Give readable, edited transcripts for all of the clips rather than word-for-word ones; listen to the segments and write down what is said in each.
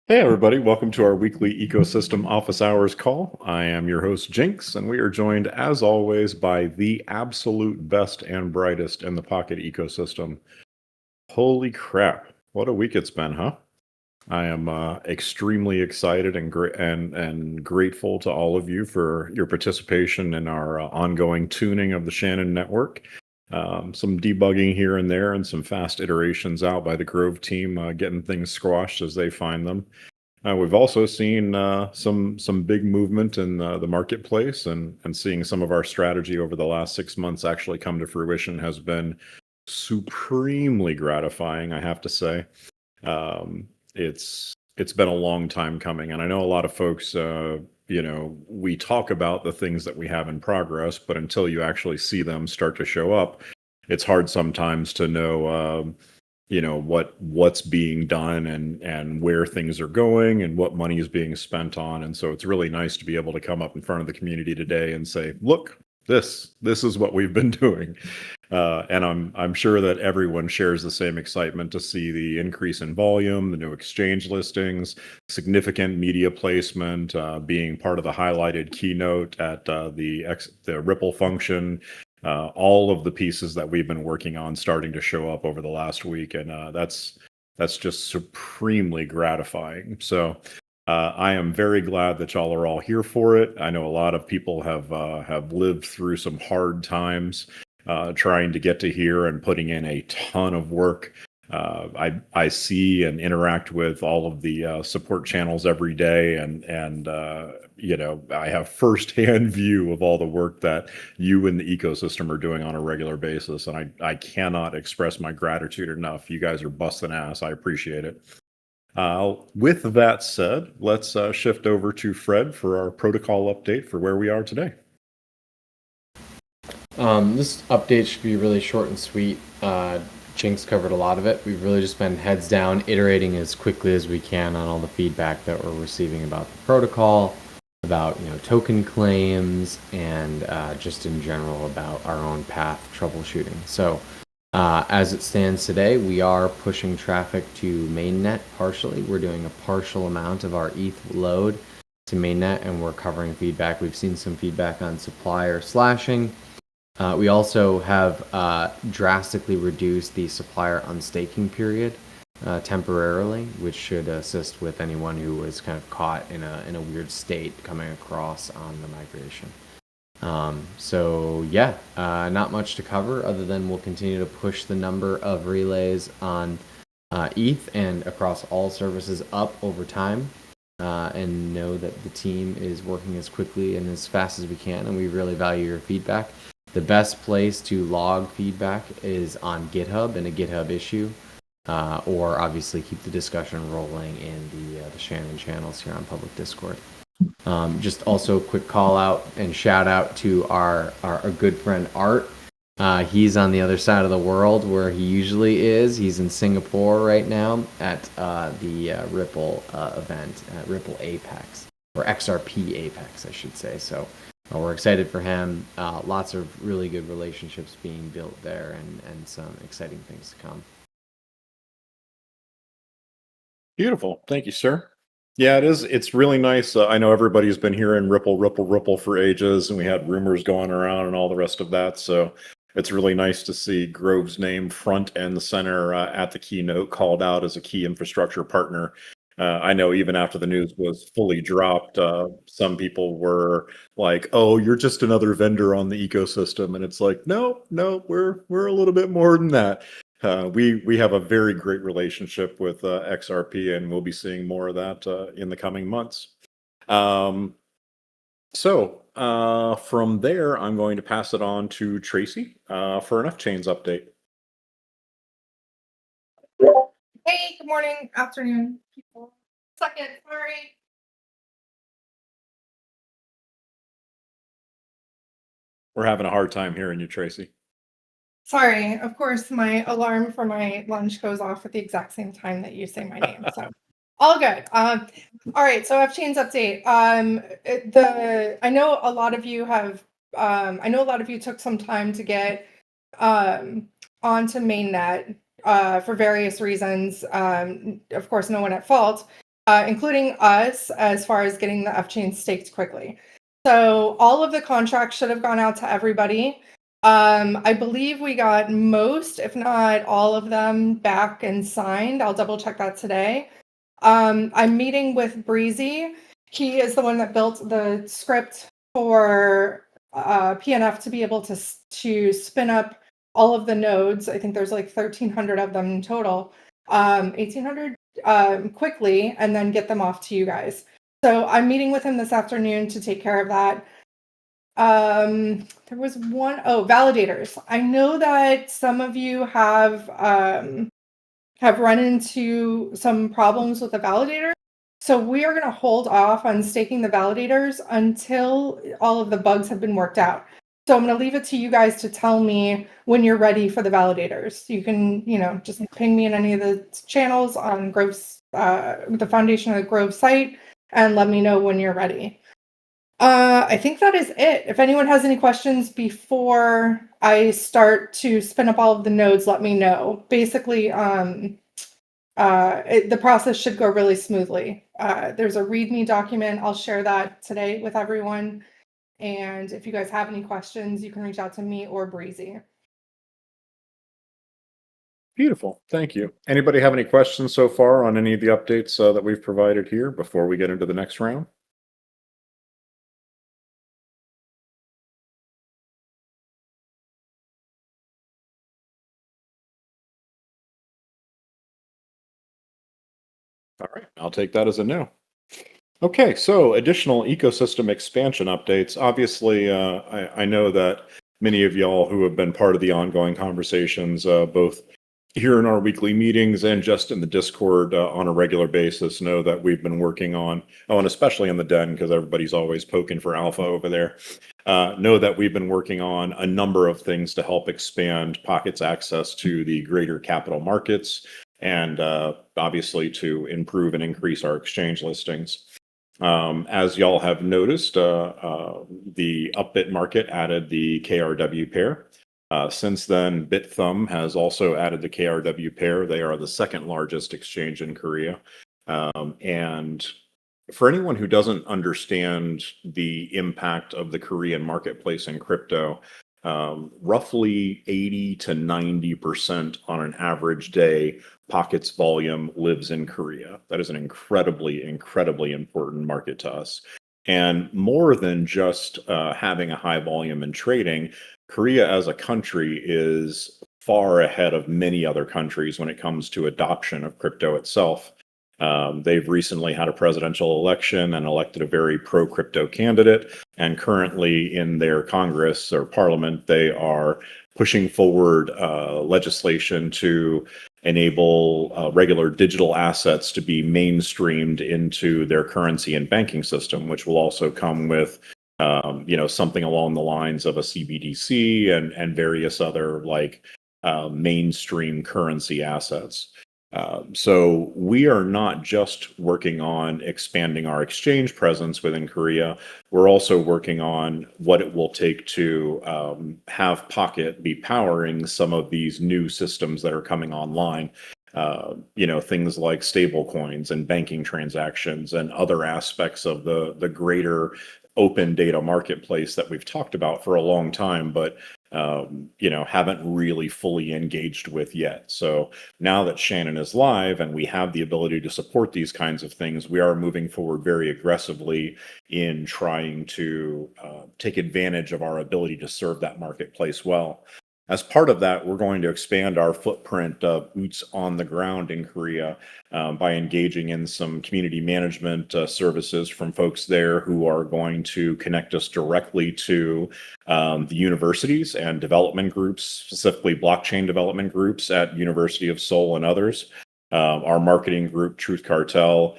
Hey, everybody. Welcome to our weekly Ecosystem Office Hours call. I am your host, Jinx, and we are joined, as always, by the absolute best and brightest in the Pocket ecosystem. Holy crap. What a week it's been, huh? I am extremely excited and grateful to all of you for your participation in our ongoing tuning of the Shannon network. Some debugging here and there, and some fast iterations out by the Grove team, getting things squashed as they find them. We've also seen some big movement in the marketplace, and seeing some of our strategy over the last 6 months actually come to fruition has been supremely gratifying, I have to say. It's been a long time coming, and I know a lot of folks. We talk about the things that we have in progress, but until you actually see them start to show up, it's hard sometimes to know. What's being done and where things are going and what money is being spent on. And so it's really nice to be able to come up in front of the community today and say, look, this is what we've been doing. And I'm sure that everyone shares the same excitement to see the increase in volume, the new exchange listings, significant media placement, being part of the highlighted keynote at the Ripple function. All of the pieces that we've been working on starting to show up over the last week, and that's just supremely gratifying. So I am very glad that y'all are all here for it. I know a lot of people have lived through some hard times trying to get to here and putting in a ton of work. I see and interact with all of the support channels every day, and I have firsthand view of all the work that you and the ecosystem are doing on a regular basis, and I cannot express my gratitude enough. You guys are busting ass. I appreciate it. With that said, let's shift over to Fred for our protocol update for where we are today. This update should be really short and sweet. Jinx covered a lot of it. We've really just been heads down, iterating as quickly as we can on all the feedback that we're receiving about the protocol, about token claims, and just in general about our own path troubleshooting. So as it stands today, we are pushing traffic to mainnet partially. We're doing a partial amount of our ETH load to mainnet, and we're covering feedback. We've seen some feedback on supplier slashing. We also have drastically reduced the supplier unstaking period temporarily, which should assist with anyone who was kind of caught in a weird state coming across on the migration. Not much to cover other than we'll continue to push the number of relays on ETH and across all services up over time, and know that the team is working as quickly and as fast as we can, and we really value your feedback. The best place to log feedback is on GitHub in a GitHub issue, or obviously keep the discussion rolling in the Shannon channels here on public Discord. Just also a quick call out and shout out to our good friend Art. He's on the other side of the world where he usually is. He's in Singapore right now at the Ripple event, Ripple Apex, or XRP Apex, I should say. So we're excited for him. Lots of really good relationships being built there, and some exciting things to come. Beautiful. Thank you, sir. Yeah, it is. It's really nice. I know everybody's been hearing Ripple for ages, and we had rumors going around and all the rest of that. So it's really nice to see Grove's name front and center at the keynote, called out as a key infrastructure partner. I know even after the news was fully dropped, some people were like, "Oh, you're just another vendor on the ecosystem," and it's like, no, we're a little bit more than that. We have a very great relationship with XRP, and we'll be seeing more of that in the coming months. From there, I'm going to pass it on to Tracy for an F-Chains update. Hey, good morning, afternoon, people. Second, sorry. We're having a hard time hearing you, Tracy. Sorry, of course, my alarm for my lunch goes off at the exact same time that you say my name. So all good. All right, so F-Chains update. I know a lot of you have I know a lot of you took some time to get onto mainnet for various reasons. Of course, no one at fault. including us, as far as getting the F-chain staked quickly. So all of the contracts should have gone out to everybody. I believe we got most, if not all of them, back and signed. I'll double check that today. I'm meeting with Breezy. He is the one that built the script for PNF to be able to spin up all of the nodes. I think there's like 1,300 of them in total. 1,800 quickly, and then get them off to you guys. So I'm meeting with him this afternoon to take care of that. There was validators. I know that some of you have run into some problems with the validator. So we are going to hold off on staking the validators until all of the bugs have been worked out. So I'm going to leave it to you guys to tell me when you're ready for the validators. You can, just ping me in any of the channels on Grove's, the Foundation of the Grove site, and let me know when you're ready. I think that is it. If anyone has any questions before I start to spin up all of the nodes, let me know. Basically, the process should go really smoothly. There's a README document. I'll share that today with everyone. And if you guys have any questions, you can reach out to me or Breezy. Beautiful. Thank you. Anybody have any questions so far on any of the updates that we've provided here before we get into the next round? All right, I'll take that as a no. Okay, so additional ecosystem expansion updates. Obviously, I know that many of y'all who have been part of the ongoing conversations, both here in our weekly meetings and just in the Discord on a regular basis, know that we've been working on, and especially in the den, because everybody's always poking for alpha over there, know that we've been working on a number of things to help expand Pocket's access to the greater capital markets and obviously to improve and increase our exchange listings. As y'all have noticed, the Upbit market added the KRW pair. Since then, BitThumb has also added the KRW pair. They are the second largest exchange in Korea. And for anyone who doesn't understand the impact of the Korean marketplace in crypto, roughly 80 to 90% on an average day, Pocket's volume lives in Korea. That is an incredibly, incredibly important market to us. And more than just having a high volume in trading, Korea as a country is far ahead of many other countries when it comes to adoption of crypto itself. They've recently had a presidential election and elected a very pro-crypto candidate. And currently in their Congress or Parliament, they are pushing forward legislation to enable regular digital assets to be mainstreamed into their currency and banking system, which will also come with something along the lines of a CBDC and various other mainstream currency assets. So we are not just working on expanding our exchange presence within Korea. We're also working on what it will take to have Pocket be powering some of these new systems that are coming online. Things like stable coins and banking transactions and other aspects of the greater open data marketplace that we've talked about for a long time, but haven't really fully engaged with yet. So now that Shannon is live and we have the ability to support these kinds of things, we are moving forward very aggressively in trying to take advantage of our ability to serve that marketplace well. As part of that, we're going to expand our footprint of boots on the ground in Korea by engaging in some community management services from folks there who are going to connect us directly to the universities and development groups, specifically blockchain development groups at University of Seoul and others. Our marketing group, Truth Cartel,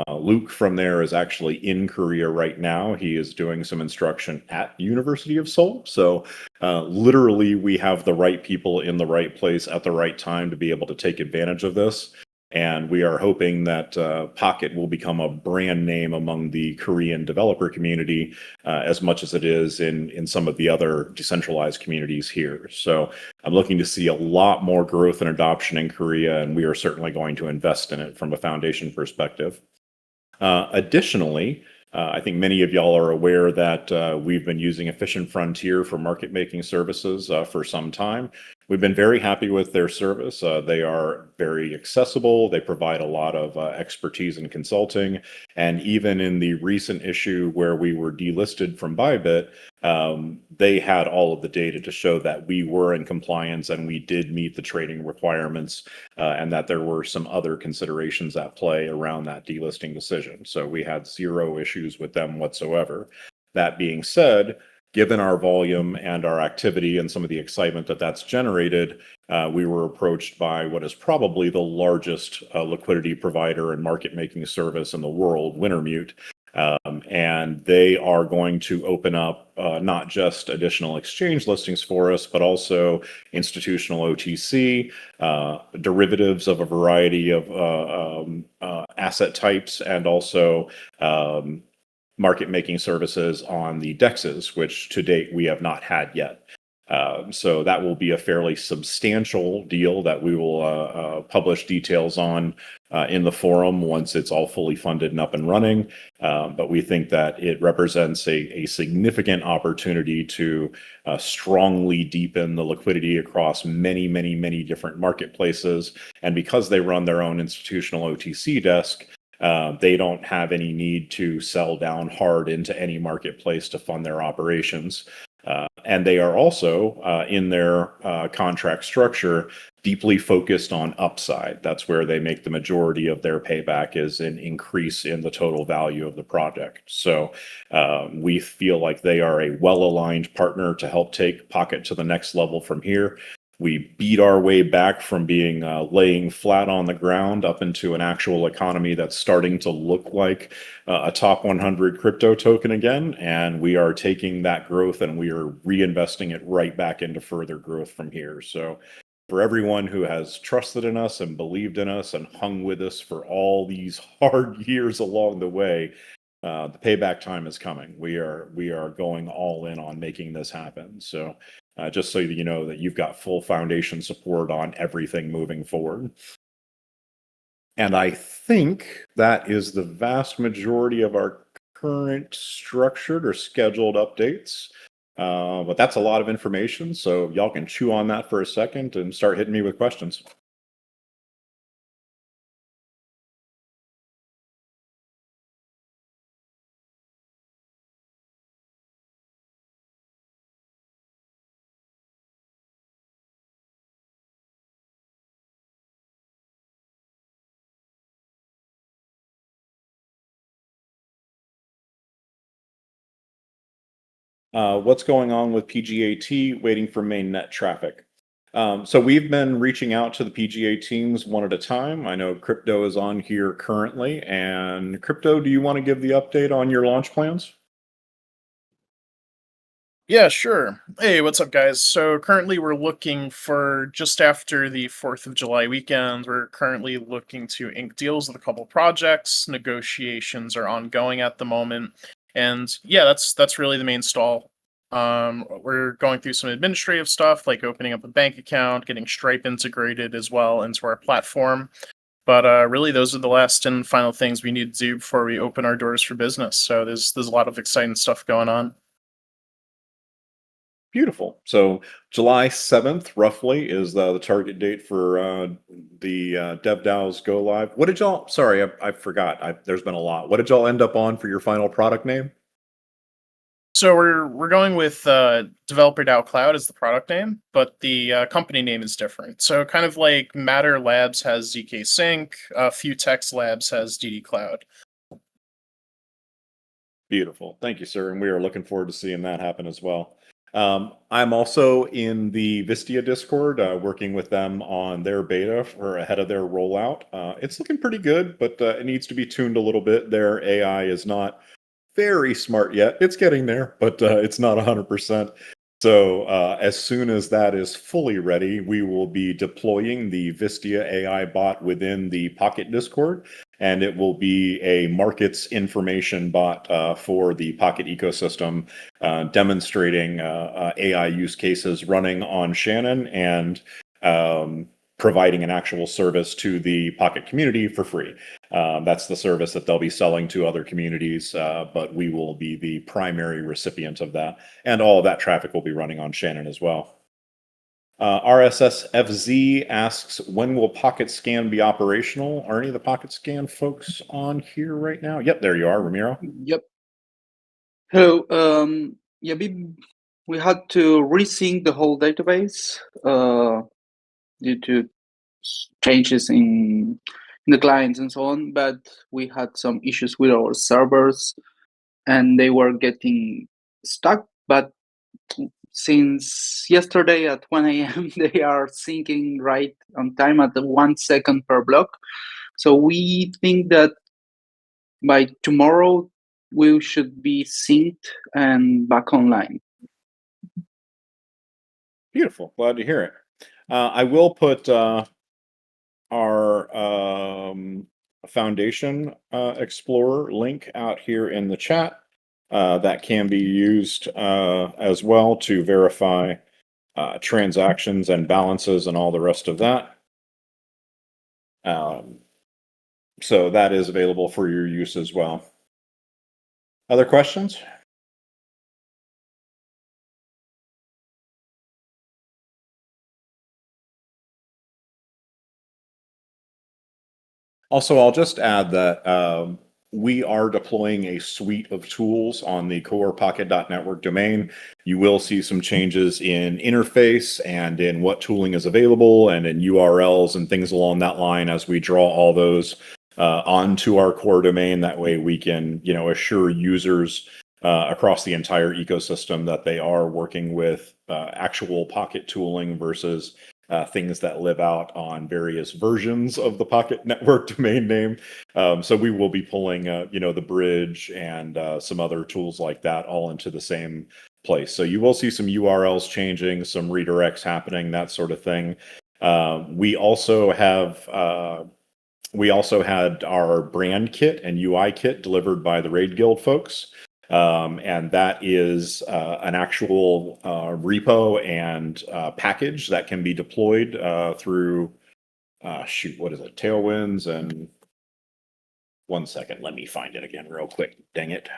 Luke from there is actually in Korea right now. He is doing some instruction at University of Seoul. So literally we have the right people in the right place at the right time to be able to take advantage of this. And we are hoping that Pocket will become a brand name among the Korean developer community as much as it is in some of the other decentralized communities here. So I'm looking to see a lot more growth and adoption in Korea, and we are certainly going to invest in it from a foundation perspective. Additionally, I think many of y'all are aware that we've been using Efficient Frontier for market making services for some time. We've been very happy with their service. They are very accessible. They provide a lot of expertise in consulting. And even in the recent issue where we were delisted from Bybit, they had all of the data to show that we were in compliance and we did meet the trading requirements, and that there were some other considerations at play around that delisting decision. So we had zero issues with them whatsoever. That being said, given our volume and our activity and some of the excitement that that's generated, we were approached by what is probably the largest liquidity provider and market making service in the world, Wintermute. And they are going to open up not just additional exchange listings for us, but also institutional OTC, derivatives of a variety of asset types, and also market making services on the DEXs, which to date we have not had yet. So that will be a fairly substantial deal that we will publish details on in the forum once it's all fully funded and up and running. But we think that it represents a significant opportunity to strongly deepen the liquidity across many, many, many different marketplaces. And because they run their own institutional OTC desk, they don't have any need to sell down hard into any marketplace to fund their operations. And they are also, in their contract structure, deeply focused on upside. That's where they make the majority of their payback, is an increase in the total value of the project. So we feel like they are a well-aligned partner to help take POKT to the next level from here. We beat our way back from being laying flat on the ground up into an actual economy that's starting to look like a top 100 crypto token again. And we are taking that growth and we are reinvesting it right back into further growth from here. So for everyone who has trusted in us and believed in us and hung with us for all these hard years along the way, the payback time is coming. We are going all in on making this happen. So just so you know that you've got full foundation support on everything moving forward. And I think that is the vast majority of our current structured or scheduled updates. But that's a lot of information, so y'all can chew on that for a second and start hitting me with questions. What's going on with PGAT waiting for mainnet traffic? So we've been reaching out to the PGA teams one at a time. I know Crypto is on here currently. And Crypto, do you want to give the update on your launch plans? Yeah, sure. Hey, what's up, guys? So currently we're looking for just after the 4th of July weekend. We're currently looking to ink deals with a couple projects. Negotiations are ongoing at the moment. And yeah, that's really the main stall. We're going through some administrative stuff like opening up a bank account, getting Stripe integrated as well into our platform. But really, those are the last and final things we need to do before we open our doors for business. So there's a lot of exciting stuff going on. Beautiful. So July 7th, roughly, is the target date for the DevDAO's go live. What did y'all, sorry, I forgot. There's been a lot. What did y'all end up on for your final product name? So we're going with Developer DAO Cloud as the product name, but the company name is different. So kind of like Matter Labs has ZK Sync, Futex Labs has DD Cloud. Beautiful. Thank you, sir. And we are looking forward to seeing that happen as well. I'm also in the Vistia Discord, working with them on their beta for ahead of their rollout. It's looking pretty good, but it needs to be tuned a little bit. Their AI is not very smart yet. It's getting there, but it's not 100%. So as soon as that is fully ready, we will be deploying the Vistia AI bot within the POKT Discord, and it will be a markets information bot for the POKT ecosystem, demonstrating AI use cases running on Shannon and providing an actual service to the Pocket community for free. That's the service that they'll be selling to other communities, but we will be the primary recipient of that. And all of that traffic will be running on Shannon as well. RSSFZ asks, when will Pocket Scan be operational? Are any of the Pocket Scan folks on here right now? Yep, there you are, Ramiro. Yep. So, yeah, we had to resync the whole database due to changes in the clients and so on, but we had some issues with our servers and they were getting stuck. But since yesterday at 1 a.m., they are syncing right on time at the 1 second per block. So we think that by tomorrow, we should be synced and back online. Beautiful. Glad to hear it. I will put our Foundation Explorer link out here in the chat. That can be used as well to verify transactions and balances and all the rest of that. So that is available for your use as well. Other questions? Also, I'll just add that we are deploying a suite of tools on the core Pocket.network domain. You will see some changes in interface and in what tooling is available and in URLs and things along that line as we draw all those onto our core domain. That way we can, assure users across the entire ecosystem that they are working with actual Pocket tooling versus things that live out on various versions of the Pocket network domain name. So we will be pulling, the bridge and some other tools like that all into the same place. So you will see some URLs changing, some redirects happening, that sort of thing. We also had our brand kit and UI kit delivered by the Raid Guild folks. And that is an actual repo and package that can be deployed through, what is it? Tailwinds. And 1 second, let me find it again real quick. Dang it.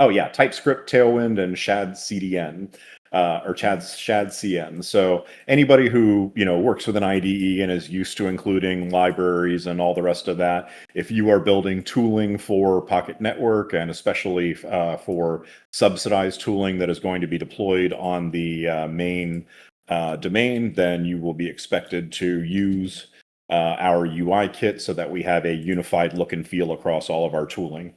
Oh yeah, TypeScript, Tailwind, and Shad CDN. Or Shad CN. So anybody who works with an IDE and is used to including libraries and all the rest of that, if you are building tooling for Pocket Network and especially for subsidized tooling that is going to be deployed on the main domain, then you will be expected to use our UI kit so that we have a unified look and feel across all of our tooling.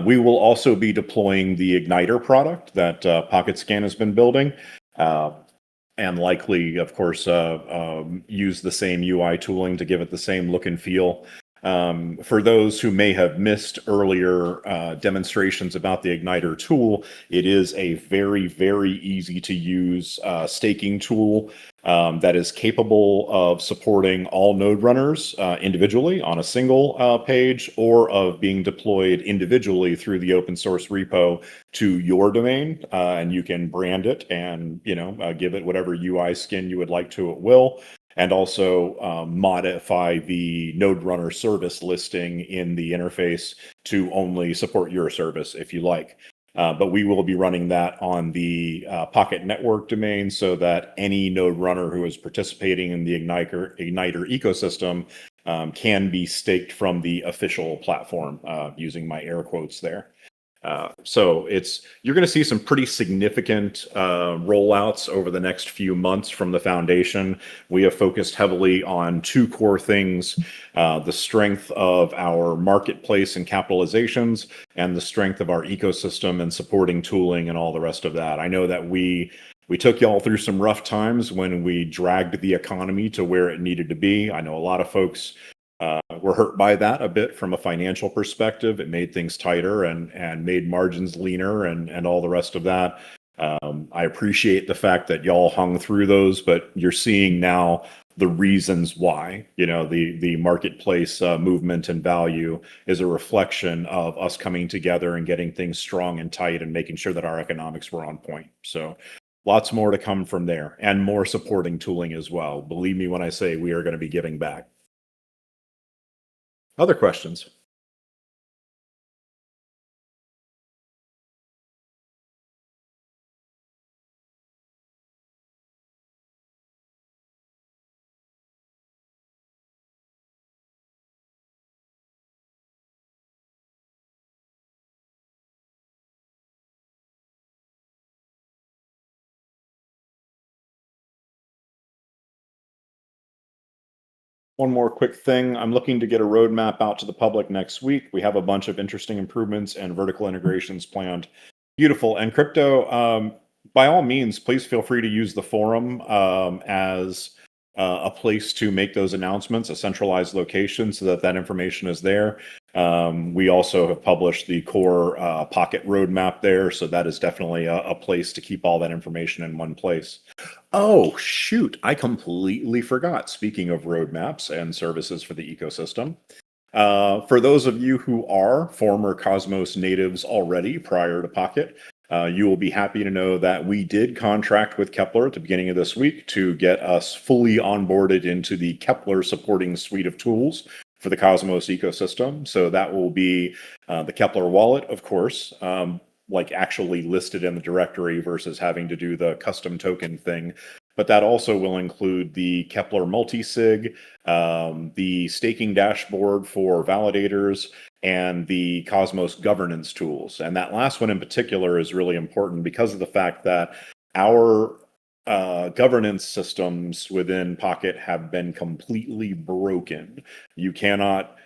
We will also be deploying the Igniter product that Pocket Scan has been building, and likely, of course, use the same UI tooling to give it the same look and feel. For those who may have missed earlier demonstrations about the Igniter tool, it is a very, very easy to use staking tool that is capable of supporting all node runners individually on a single page, or of being deployed individually through the open source repo to your domain. And you can brand it and give it whatever UI skin you would like to at will. And also modify the node runner service listing in the interface to only support your service if you like. But we will be running that on the Pocket Network domain so that any node runner who is participating in the Igniter ecosystem can be staked from the official platform, using my air quotes there. So you're going to see some pretty significant rollouts over the next few months from the foundation. We have focused heavily on two core things: the strength of our marketplace and capitalizations, and the strength of our ecosystem and supporting tooling and all the rest of that. I know that we took y'all through some rough times when we dragged the economy to where it needed to be. I know a lot of folks were hurt by that a bit from a financial perspective. It made things tighter and made margins leaner and all the rest of that. I appreciate the fact that y'all hung through those, but you're seeing now the reasons why. The marketplace movement and value is a reflection of us coming together and getting things strong and tight and making sure that our economics were on point. So lots more to come from there, and more supporting tooling as well. Believe me when I say we are going to be giving back. Other questions? One more quick thing. I'm looking to get a roadmap out to the public next week. We have a bunch of interesting improvements and vertical integrations planned. Beautiful. And crypto, by all means, please feel free to use the forum as a place to make those announcements, a centralized location so that that information is there. We also have published the core Pocket roadmap there, so that is definitely a place to keep all that information in one place. Oh, shoot. I completely forgot. Speaking of roadmaps and services for the ecosystem, for those of you who are former Cosmos natives already prior to Pocket, you will be happy to know that we did contract with Kepler at the beginning of this week to get us fully onboarded into the Kepler supporting suite of tools for the Cosmos ecosystem. So that will be the Kepler wallet, of course, like actually listed in the directory versus having to do the custom token thing. But that also will include the Kepler multisig, the staking dashboard for validators, and the Cosmos governance tools. And that last one in particular is really important because of the fact that our governance systems within Pocket have been completely broken. You cannot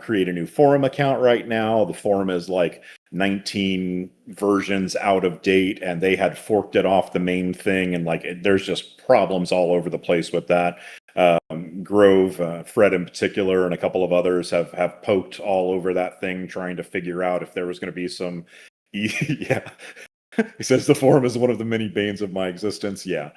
create a new forum account right now. The forum is like 19 versions out of date, and they had forked it off the main thing, and there's just problems all over the place with that. Grove, Fred in particular, and a couple of others have poked all over that thing trying to figure out if there was going to be some yeah. He says the forum is one of the many banes of my existence. Yeah,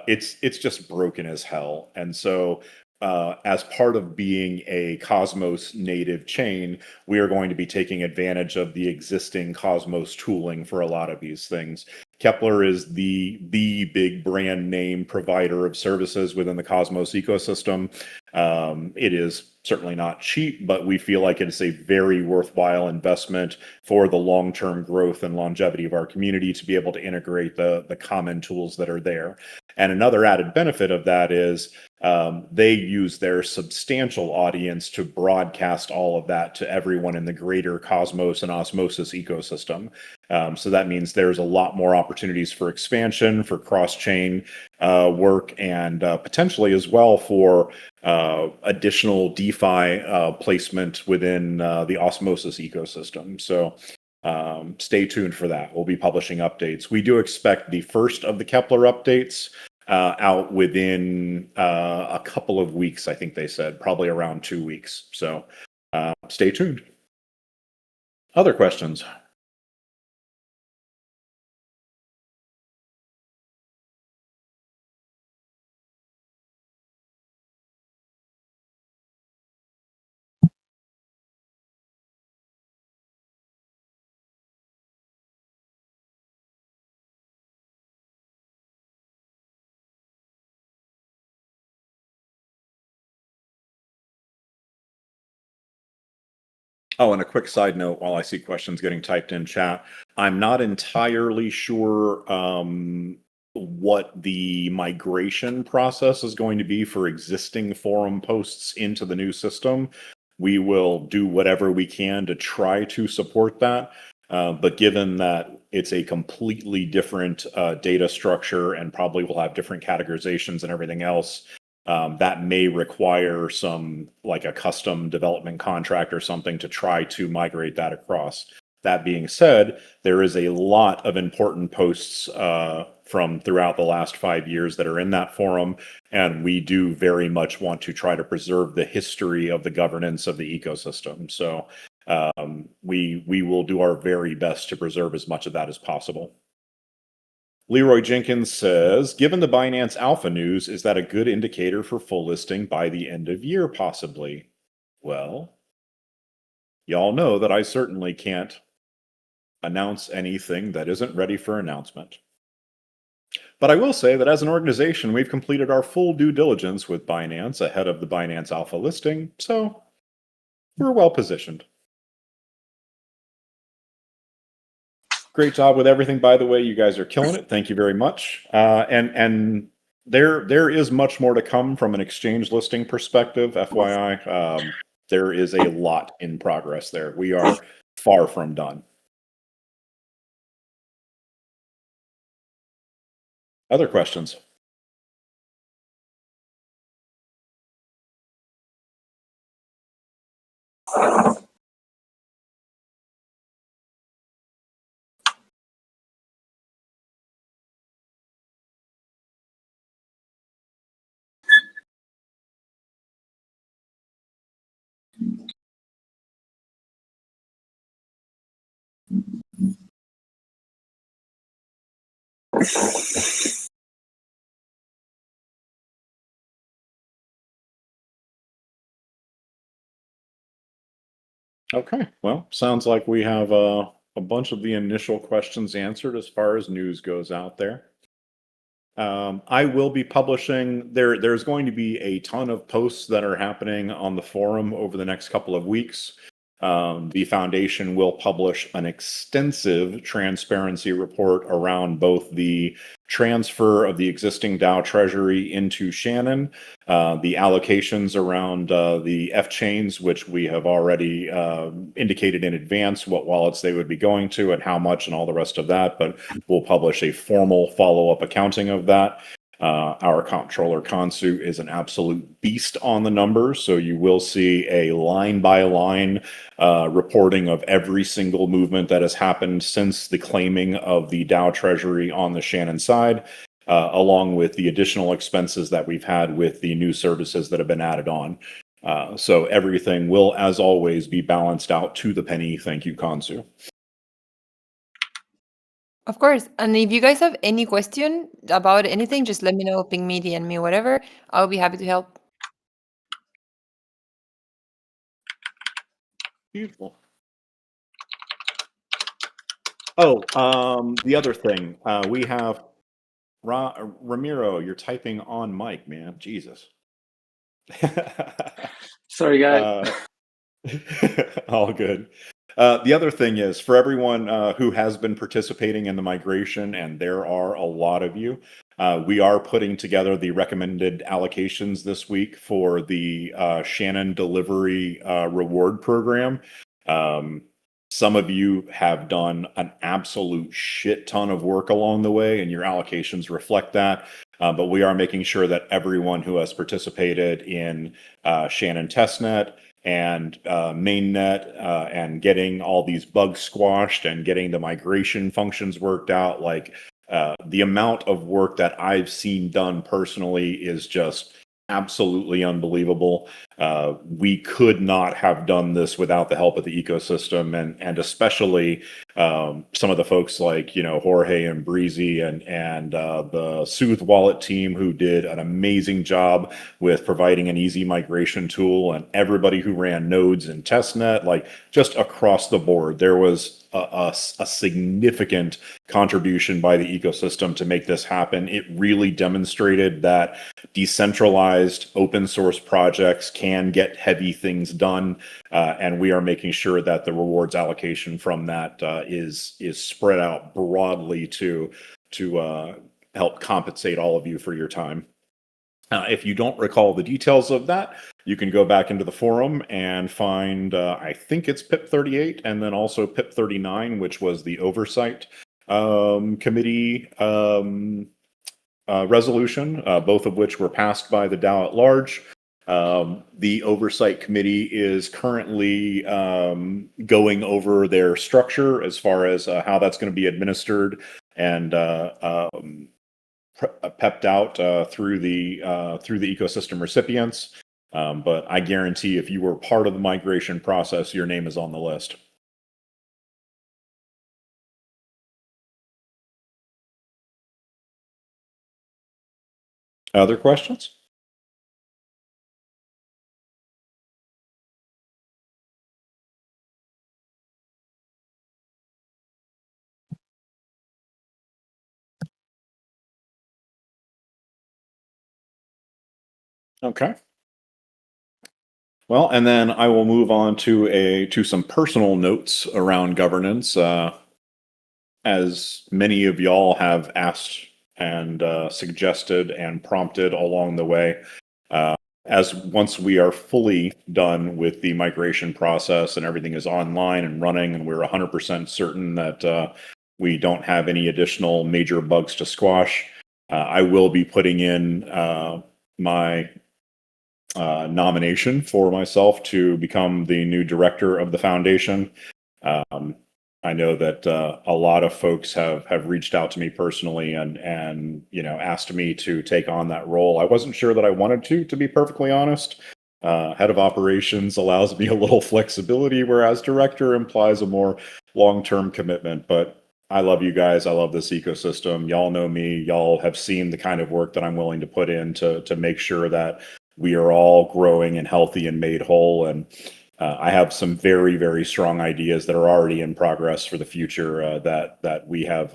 it's just broken as hell. And so, as part of being a Cosmos native chain, we are going to be taking advantage of the existing Cosmos tooling for a lot of these things. Kepler is the big brand name provider of services within the Cosmos ecosystem. It is certainly not cheap, but we feel like it is a very worthwhile investment for the long-term growth and longevity of our community to be able to integrate the common tools that are there. And another added benefit of that is they use their substantial audience to broadcast all of that to everyone in the greater Cosmos and Osmosis ecosystem. So that means there's a lot more opportunities for expansion, for cross-chain work, and potentially as well for additional DeFi placement within the Osmosis ecosystem. So stay tuned for that. We'll be publishing updates. We do expect the first of the Kepler updates out within a couple of weeks, I think they said, probably around 2 weeks. So stay tuned. Other questions? Oh, and a quick side note while I see questions getting typed in chat, I'm not entirely sure what the migration process is going to be for existing forum posts into the new system. We will do whatever we can to try to support that. But given that it's a completely different data structure and probably will have different categorizations and everything else, that may require some like a custom development contract or something to try to migrate that across. That being said, there is a lot of important posts from throughout the last 5 years that are in that forum, and we do very much want to try to preserve the history of the governance of the ecosystem. So we will do our very best to preserve as much of that as possible. Leroy Jenkins says, given the Binance Alpha news, is that a good indicator for full listing by the end of year, possibly? Well, y'all know that I certainly can't announce anything that isn't ready for announcement. But I will say that as an organization, we've completed our full due diligence with Binance ahead of the Binance Alpha listing, so we're well positioned. Great job with everything, by the way. You guys are killing it. Thank you very much. And there is much more to come from an exchange listing perspective. FYI, there is a lot in progress there. We are far from done. Other questions? Okay, well, sounds like we have a bunch of the initial questions answered as far as news goes out there. I will be publishing there's going to be a ton of posts that are happening on the forum over the next couple of weeks. The foundation will publish an extensive transparency report around both the transfer of the existing DAO treasury into Shannon, the allocations around the F chains, which we have already indicated in advance what wallets they would be going to and how much and all the rest of that. But we'll publish a formal follow-up accounting of that. Our comptroller Kansu is an absolute beast on the numbers, so you will see a line-by-line reporting of every single movement that has happened since the claiming of the DAO treasury on the Shannon side, along with the additional expenses that we've had with the new services that have been added on. So everything will, as always, be balanced out to the penny. Thank you, Kansu. Of course. And if you guys have any question about anything, just let me know, ping me, DM me, whatever. I'll be happy to help. Beautiful. Oh, the other thing, we have Ramiro, you're typing on mic, man. Jesus. Sorry, guys. All good. The other thing is, for everyone who has been participating in the migration, and there are a lot of you, we are putting together the recommended allocations this week for the Shannon Delivery Reward Program. Some of you have done an absolute shit ton of work along the way, and your allocations reflect that. But we are making sure that everyone who has participated in Shannon Testnet and mainnet and getting all these bugs squashed and getting the migration functions worked out, like the amount of work that I've seen done personally is just absolutely unbelievable. We could not have done this without the help of the ecosystem, and especially some of the folks like Jorge and Breezy and the Soothe Wallet team, who did an amazing job with providing an easy migration tool, and everybody who ran nodes and testnet, like just across the board. There was a significant contribution by the ecosystem to make this happen. It really demonstrated that decentralized open source projects can get heavy things done, and we are making sure that the rewards allocation from that is spread out broadly to help compensate all of you for your time. If you don't recall the details of that, you can go back into the forum and find, I think it's PIP 38 and then also PIP 39, which was the oversight committee resolution, both of which were passed by the DAO at large. The oversight committee is currently going over their structure as far as how that's going to be administered and pepped out through the ecosystem recipients. But I guarantee if you were part of the migration process, your name is on the list. Other questions? Okay. Well, and then I will move on to some personal notes around governance. As many of y'all have asked and suggested and prompted along the way, as once we are fully done with the migration process and everything is online and running, and we're 100% certain that we don't have any additional major bugs to squash, I will be putting in my nomination for myself to become the new director of the foundation. I know that a lot of folks have reached out to me personally and asked me to take on that role. I wasn't sure that I wanted to be perfectly honest. Head of operations allows me a little flexibility, whereas director implies a more long-term commitment. But I love you guys. I love this ecosystem. Y'all know me. Y'all have seen the kind of work that I'm willing to put in to make sure that we are all growing and healthy and made whole. And I have some very, very strong ideas that are already in progress for the future that we have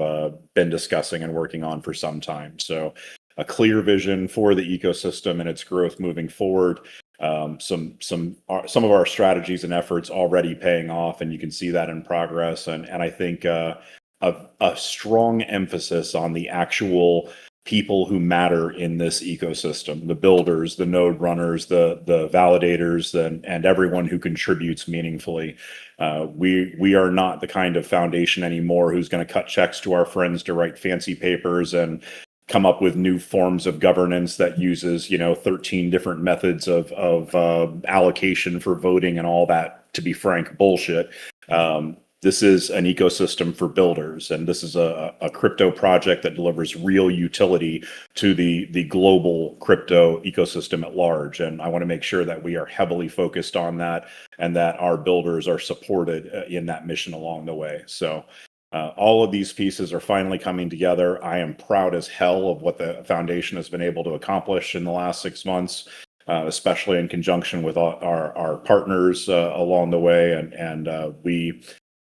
been discussing and working on for some time. So a clear vision for the ecosystem and its growth moving forward. Some of our strategies and efforts already paying off, and you can see that in progress. And I think a strong emphasis on the actual people who matter in this ecosystem, the builders, the node runners, the validators, and everyone who contributes meaningfully. We are not the kind of foundation anymore who's going to cut checks to our friends to write fancy papers and come up with new forms of governance that uses 13 different methods of allocation for voting and all that, to be frank, bullshit. This is an ecosystem for builders, and this is a crypto project that delivers real utility to the global crypto ecosystem at large. And I want to make sure that we are heavily focused on that and that our builders are supported in that mission along the way. So all of these pieces are finally coming together. I am proud as hell of what the foundation has been able to accomplish in the last 6 months. Especially in conjunction with our partners along the way, and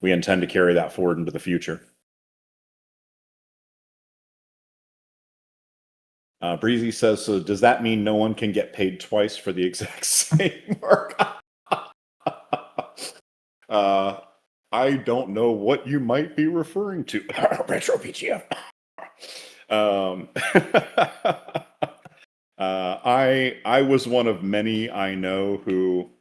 we intend to carry that forward into the future. Breezy says, so does that mean no one can get paid twice for the exact same work? I don't know what you might be referring to. Retro PGF. I was one of many I know who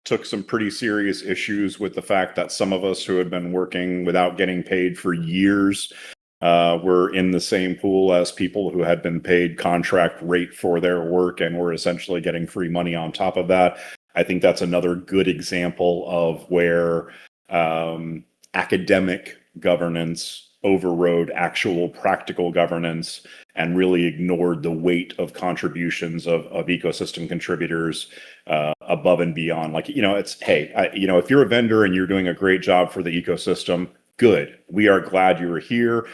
took some pretty serious issues with the fact that some of us who had been working without getting paid for years were in the same pool as people who had been paid contract rate for their work and were essentially getting free money on top of that. I think that's another good example of where academic governance overrode actual practical governance and really ignored the weight of contributions of ecosystem contributors above and beyond. Like, it's, hey, if you're a vendor and you're doing a great job for the ecosystem, good. We are glad you were here.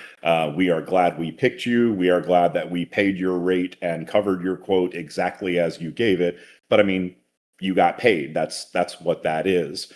We are glad we picked you. We are glad that we paid your rate and covered your quote exactly as you gave it. But I mean, you got paid. That's what that is.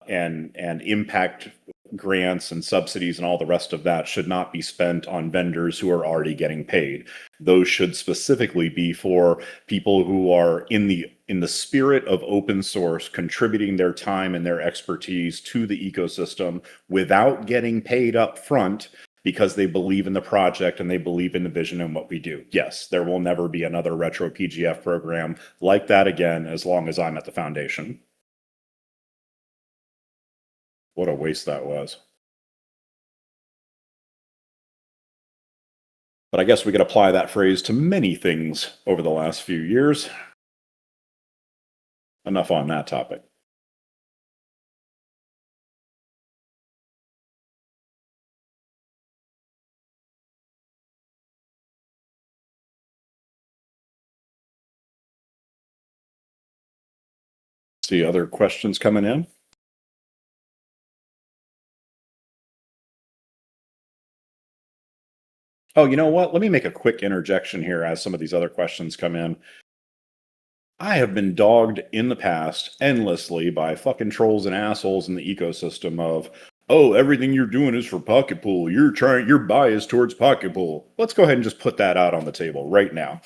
And impact grants and subsidies and all the rest of that should not be spent on vendors who are already getting paid. Those should specifically be for people who are in the spirit of open source, contributing their time and their expertise to the ecosystem without getting paid up front because they believe in the project and they believe in the vision and what we do. Yes, there will never be another retro PGF program like that again as long as I'm at the foundation. What a waste that was. But I guess we could apply that phrase to many things over the last few years. Enough on that topic. See other questions coming in? Oh, you know what? Let me make a quick interjection here as some of these other questions come in. I have been dogged in the past endlessly by fucking trolls and assholes in the ecosystem of, oh, everything you're doing is for Pocket Pool. You're biased towards Pocket Pool. Let's go ahead and just put that out on the table right now.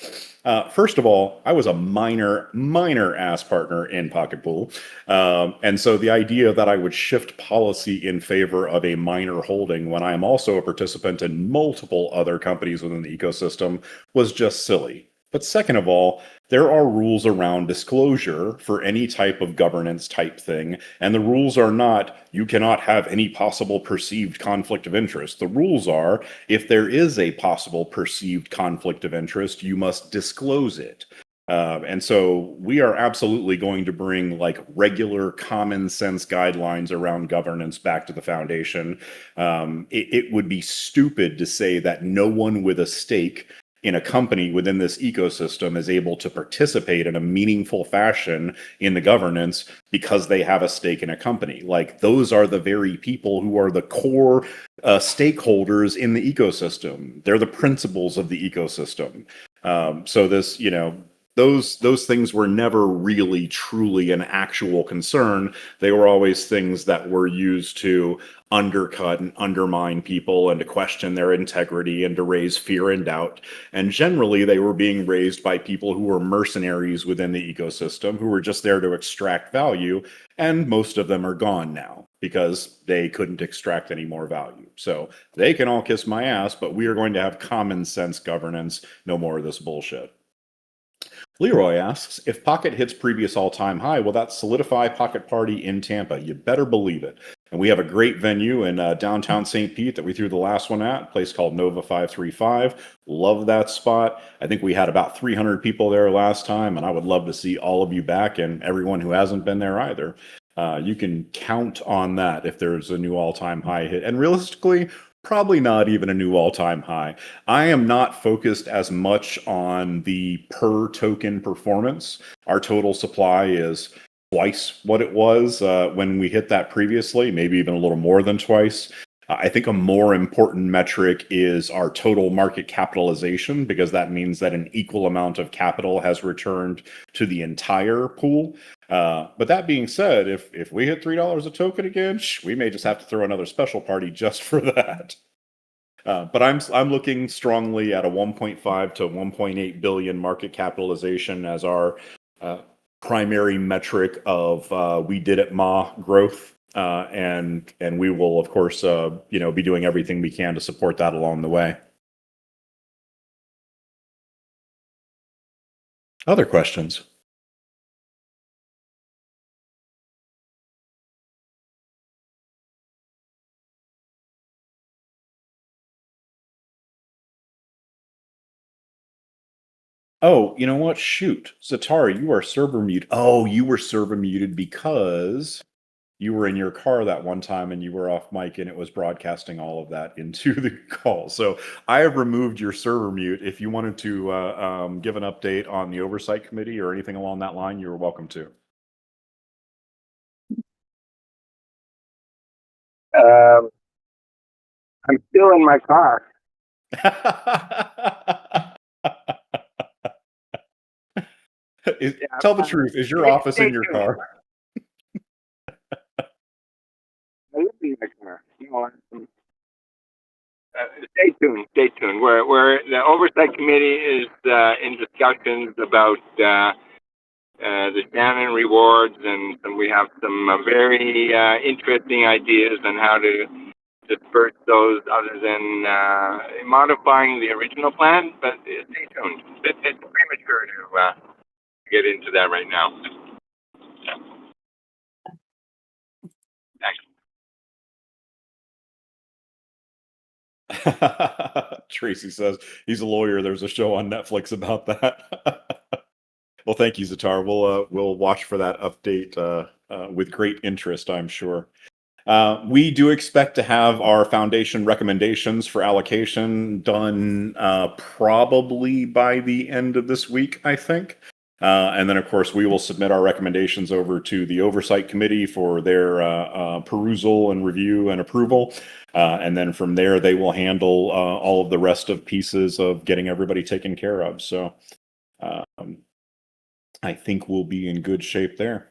First of all, I was a minor ass partner in Pocket Pool. And so the idea that I would shift policy in favor of a minor holding when I am also a participant in multiple other companies within the ecosystem was just silly. But second of all, there are rules around disclosure for any type of governance type thing. And the rules are not, you cannot have any possible perceived conflict of interest. The rules are, if there is a possible perceived conflict of interest, you must disclose it. And so we are absolutely going to bring like regular common sense guidelines around governance back to the foundation. It would be stupid to say that no one with a stake in a company within this ecosystem is able to participate in a meaningful fashion in the governance because they have a stake in a company. Like those are the very people who are the core stakeholders in the ecosystem. They're the principles of the ecosystem. So this, those things were never really truly an actual concern. They were always things that were used to undercut and undermine people and to question their integrity and to raise fear and doubt. And generally, they were being raised by people who were mercenaries within the ecosystem, who were just there to extract value. And most of them are gone now because they couldn't extract any more value. So they can all kiss my ass, but we are going to have common sense governance, no more of this bullshit. Leroy asks, if Pocket hits previous all-time high, will that solidify Pocket Party in Tampa? You better believe it. And we have a great venue in downtown St. Pete that we threw the last one at, a place called Nova 535. Love that spot. I think we had about 300 people there last time, and I would love to see all of you back and everyone who hasn't been there either. You can count on that if there's a new all-time high hit. And realistically, probably not even a new all-time high. I am not focused as much on the per token performance. Our total supply is twice what it was when we hit that previously, maybe even a little more than twice. I think a more important metric is our total market capitalization, because that means that an equal amount of capital has returned to the entire pool. But that being said, if we hit $3 a token again, we may just have to throw another special party just for that. But I'm looking strongly at a 1.5 to 1.8 billion market capitalization as our primary metric of we did it Ma growth, and we will of course be doing everything we can to support that along the way. Other questions? Oh, you know what? Shoot. Zatara, you are server muted. Oh, you were server muted because you were in your car that one time and you were off mic and it was broadcasting all of that into the call. So I have removed your server mute. If you wanted to give an update on the oversight committee or anything along that line, you're welcome to. I'm still in my car. Tell the truth. Is your office in your car? I live in my car. Stay tuned. Stay tuned. Where the oversight committee is in discussions about the Shannon rewards, and we have some very interesting ideas on how to disperse those other than modifying the original plan. But stay tuned. It's premature to get into that right now. Yeah. Thanks. Tracy says he's a lawyer. There's a show on Netflix about that. Well, thank you, Zatar. We'll watch for that update with great interest, I'm sure. We do expect to have our foundation recommendations for allocation done probably by the end of this week, I think. And then, of course, we will submit our recommendations over to the Oversight Committee for their perusal and review and approval. And then from there, they will handle all of the rest of pieces of getting everybody taken care of. So I think we'll be in good shape there.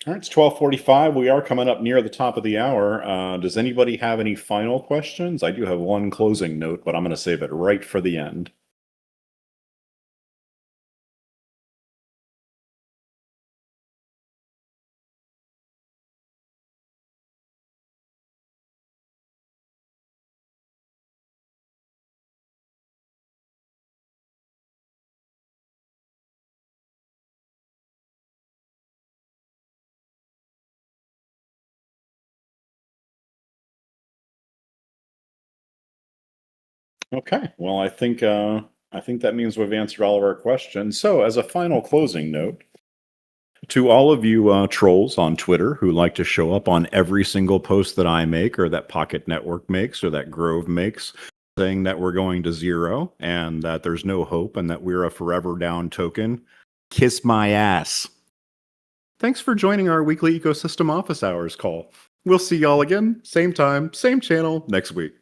All right, it's 12:45. We are coming up near the top of the hour. Does anybody have any final questions? I do have one closing note, but I'm going to save it right for the end. Okay, well, I think that means we've answered all of our questions. So, as a final closing note, to all of you trolls on Twitter who like to show up on every single post that I make or that Pocket Network makes or that Grove makes, saying that we're going to zero and that there's no hope and that we're a forever down token, kiss my ass. Thanks for joining our weekly Ecosystem Office Hours call. We'll see y'all again, same time, same channel next week.